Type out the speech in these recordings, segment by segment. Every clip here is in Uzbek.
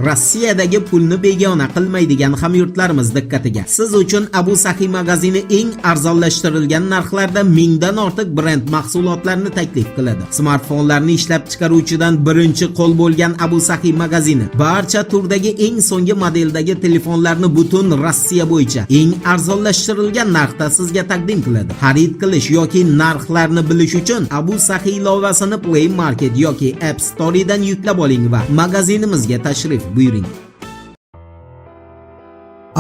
Rossiyadagi pulni begona qilmaydigan hamyurtlarimiz diqqatiga. Siz uchun Abu Sahi magazini eng arzonlashtirilgan narxlarda mingdan ortiq brend mahsulotlarni taklif qiladi. Smartfonlarni ishlab chiqaruvchidan birinchi qo'l bo'lgan Abu Sahi magazini barcha turdagi eng so'nggi modeldagi telefonlarni butun Rossiya bo'yicha eng arzonlashtirilgan narxda sizga taqdim qiladi. Xarid qilish yoki narxlarni bilish uchun Abu Sahi ilovasini Play Market yoki App Store'dan yuklab oling va magazinimizga tashrif buyuring.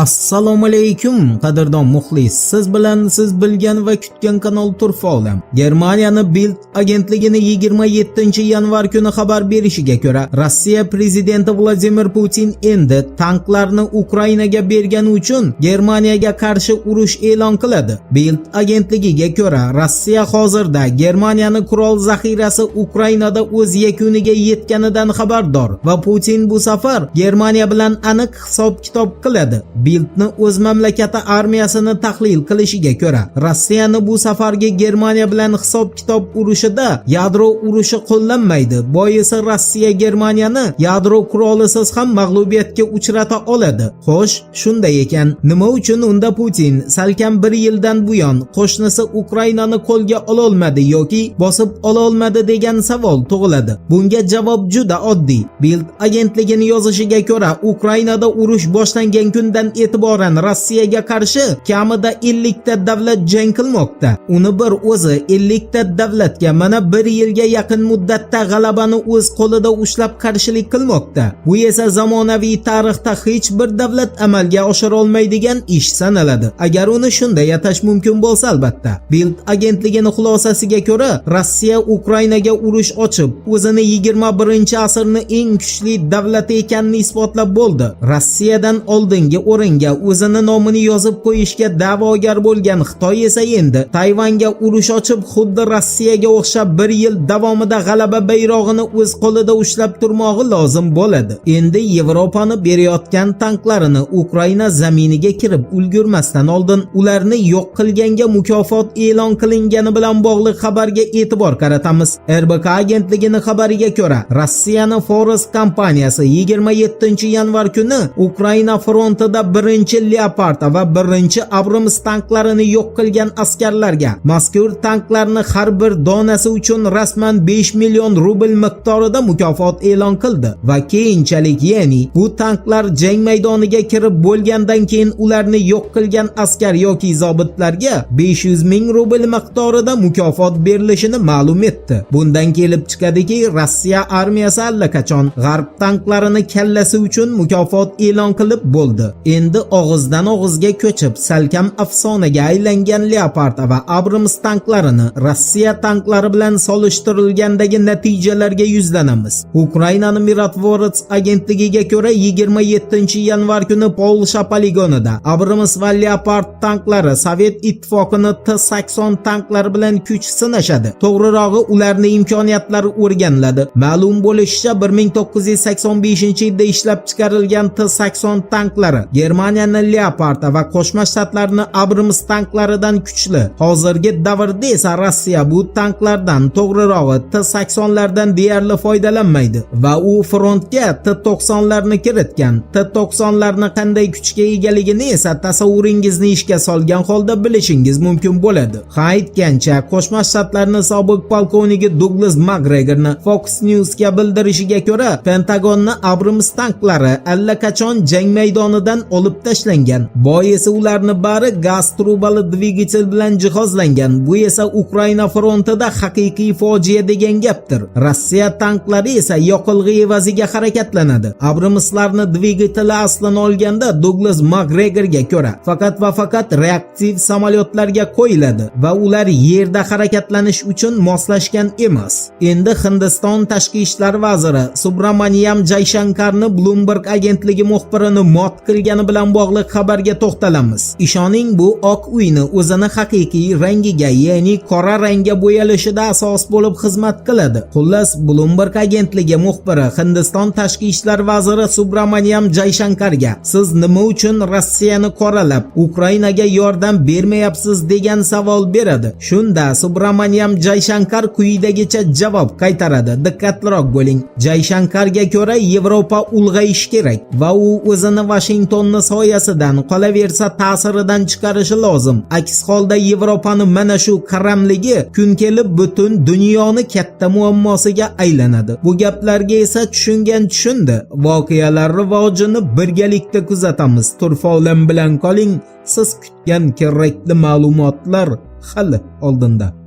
Assalomu alaykum qadrdon muxlis. Siz bilan siz bilgan va kutgan kanal Turfoli. Germaniyani Bild agentligining 27-yanvar kuni xabar berishiga ko'ra, Rossiya prezidenti Vladimir Putin endi tanklarni Ukrainaga bergani uchun Germaniyaga qarshi urush e'lon qiladi. Bild agentligiga ko'ra, Rossiya hozirda Germaniyaning qurol zaxirasi Ukrainada o'z yakuniga yetganidan xabardor va Putin bu safar Germaniya bilan aniq hisob-kitob qiladi. Bildni o'z mamlakati armiyasini tahlil qilishiga ko'ra, Rossiyani bu safargi Germaniya bilan hisob-kitob urushida yadro urushi qo'llanmaydi. Boisi Rossiya Germaniyani yadro qurolisiz ham mag'lubiyatga uchrata oladi. Xo'sh, shunday ekan, nima uchun unda Putin salkam 1 yildan buyon qo'shnisi Ukrainani qo'lga ola olmadi yoki bosib ola olmadi degan savol tug'iladi. Bunga javob juda oddiy. Bild agentligining yozishiga ko'ra, Ukrainada urush boshlangan kundan e'tiboran Rossiyaga qarshi kamida 50 ta davlat jang qilmoqda. Uni bir o'zi 50 ta davlatga mana 1 yilga yaqin muddatda g'alabani o'z qo'lida ushlab qarshilik qilmoqda. Bu esa zamonaviy tarixda hech bir davlat amalga oshira olmaydigan ish sanaladi. Agar uni shunday atash mumkin bo'lsa albatta. Bild agentligining xulosasiga ko'ra, Rossiya Ukrainaga urush ochib, o'zini 21-asrning eng kuchli davlati ekanini isbotlab bo'ldi. Rossiyadan oldingi o'ringa o'zini nomini yozib qo'yishga da'vogar bo'lgan Xitoy esa endi Tayvanga urush ochib, xuddi Rossiyaga o'xshab 1 yil davomida g'alaba bayrog'ini o'z qo'lida ushlab turmog'i lozim bo'ladi. Endi Yevropani berayotgan tanklarini Ukraina zaminiga kirib ulgurmasdan oldin ularni yo'q qilganga mukofot e'lon qilingani bilan bog'liq xabarga e'tibor qaratamiz. RBK agentligining xabariga ko'ra, Rossiyaning Forest kompaniyasi 27-yanvar kuni Ukraina frontida 1-Leopard va 1-Abrams tanklarini yo'q qilgan askarlarga mazkur tanklarni har bir donasi uchun rasman 5 million rubl miqdorida mukofot e'lon qildi va keyinchalik, ya'ni bu tanklar jang maydoniga kirib bo'lgandan keyin ularni yo'q qilgan askar yoki zobitlarga 500 ming rubl miqdorida mukofot berilishini ma'lum etdi. Bundan kelib chiqadiki, Rossiya armiyasi allaqachon g'arb tanklarini kallasi uchun mukofot e'lon qilib bo'ldi. Endi og'izdan og'izga ko'chib salkam afsonaga aylangan Leopard va Abrams tanklarini Rossiya tanklari bilan solishtirilgandagi natijalarga yuzlanamiz. Ukrainaning Mirotvorets agentligiga ko'ra, 27-yanvar kuni Polsha poligonida Abrams va Leopard tanklari Sovet ittifoqining T-80 tanklari bilan kuch sinashadi. To'g'rirog'i, ularning imkoniyatlari o'rganiladi. Ma'lum bo'lishicha, 1985-yilda ishlab chiqarilgan T-80 tanklari Germaniyaning Leopard va Qo'shma Shtatlarning Abrams tanklaridan kuchli. Hozirgi davrda esa Rossiya bu tanklardan, to'g'rirog'i T-80lardan deyarli foydalanmaydi va u frontga T-90larni kiritgan. T-90larni qanday kuchga egaligini esa tasavvuringizni ishga solgan holda bilishingiz mumkin bo'ladi. Ha, aytgancha, Qo'shma Shtatlarning sobiq polkovniki Douglas Macgregorni Fox News'ga bildirishiga ko'ra, Pentagonning Abrams tanklari allaqachon jang maydonidan olib tashlangan. Boisi ularni bari gaz trubali dvigatel bilan jihozlangan. Bu esa Ukraina frontida haqiqiy fojia degan gapdir. Rossiya tanklari esa yoqilg'i evaziga harakatlanadi. Abramslarning dvigateli aslini olganda Douglas Macgregorga ko'ra faqat va faqat reaktiv samolyotlarga qo'yiladi va ular yerda harakatlanish uchun moslashgan emas. Endi Hindiston tashqi ishlar vaziri Subramaniam Jayshankarni Bloomberg agentligi muxbirini mot qilgani bilan bog'liq xabarga to'xtalamiz. Ishoning, bu Oq uyni o'zini haqiqiy rangiga, ya'ni qora rangga bo'yalishida asos bo'lib xizmat qiladi. Xullas, Bloomberg agentligi muxbiri Hindiston tashqi ishlar vaziri Subramanyam Jayshankarga "Siz nima uchun Rossiyani qoralab, Ukrainaga yordam bermayapsiz?" degan savol beradi. Shunda Subramanyam Jayshankar quyidagicha javob qaytaradi. Diqqatliroq bo'ling. Jayshankarga ko'ra, Yevropa ulg'ayishi kerak va u o'zini Washingtonni soyasidan, qolaversa ta'siridan chiqarishi lozim. Aks holda Yevropani mana shu qaramligi kun kelib butun dunyoni katta muammosiga aylanadi. Bu gaplarga esa tushundi. Voqealar rivojini birgalikda kuzatamiz. Turfa bilan qoling. Siz kutgan kerakli ma'lumotlar hali oldinda.